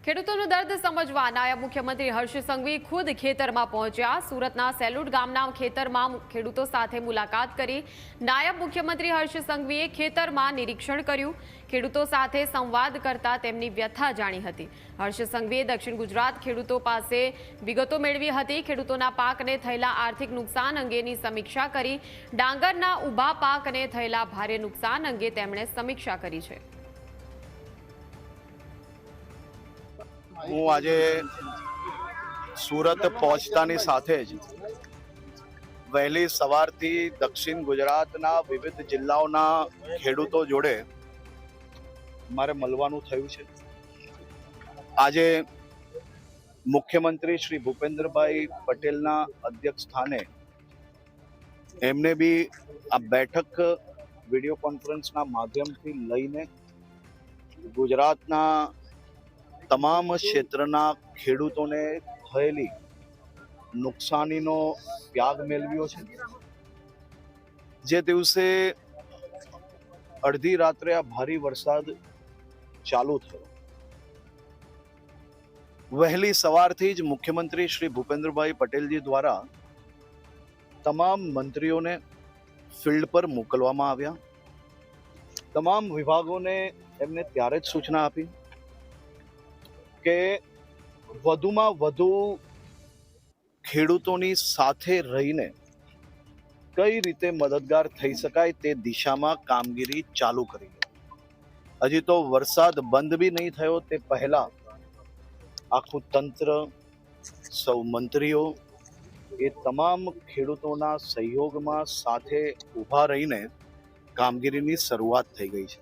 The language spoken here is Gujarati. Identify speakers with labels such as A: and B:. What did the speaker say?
A: ખેડૂતોનું દર્દ સમજવા નાયબ મુખ્યમંત્રી હર્ષ સંઘવી ખુદ ખેતરમાં પહોંચ્યા। સુરતના સેલુડ ગામના ખેતરમાં ખેડૂતો સાથે મુલાકાત કરી નાયબ મુખ્યમંત્રી હર્ષ સંઘવીએ ખેતરમાં નિરીક્ષણ કર્યું। ખેડૂતો સાથે સંવાદ કરતા તેમની વ્યથા જાણી હતી। હર્ષ સંઘવીએ દક્ષિણ ગુજરાત ખેડૂતો પાસે વિગતો મેળવી હતી। ખેડૂતોના પાકને થયેલા આર્થિક નુકસાન અંગેની સમીક્ષા કરી। ડાંગરના ઊભા પાકને થયેલા ભારે નુકસાન અંગે તેમણે સમીક્ષા કરી છે।
B: હું આજે સુરત પહોંચતાની સાથે જ વહેલી સવારથી દક્ષિણ ગુજરાતના વિવિધ જિલ્લાઓના ખેડૂતો જોડે મારે મળવાનું થયું છે। આજે મુખ્યમંત્રી શ્રી ભૂપેન્દ્રભાઈ પટેલના અધ્યક્ષ સ્થાને એમને બી આ બેઠક વિડીયો કોન્ફરન્સના માધ્યમથી લઈને ગુજરાતના તમામ ક્ષેત્રના ખેડૂતોને થયેલી નુકસાનીનો ત્યાગ મેળવ્યો છે। જે દિવસે અડધી રાત્રે આ ભારે વરસાદ ચાલુ થયો, વહેલી સવારથી જ મુખ્યમંત્રી શ્રી ભૂપેન્દ્રભાઈ પટેલજી દ્વારા તમામ મંત્રીઓને ફિલ્ડ પર મોકલવામાં આવ્યા। તમામ વિભાગોને એમને ત્યારે જ સૂચના આપી કે વધુમાં વધુ ખેડૂતોની સાથે રહીને કઈ રીતે મદદગાર થઈ શકાય તે દિશામાં કામગીરી ચાલુ કરી। હજી તો વરસાદ બંધ બી નહીં થયો તે પહેલા આખું તંત્ર, સૌ મંત્રીઓ એ તમામ ખેડૂતોના સહયોગમાં સાથે ઊભા રહીને કામગીરીની શરૂઆત થઈ ગઈ છે।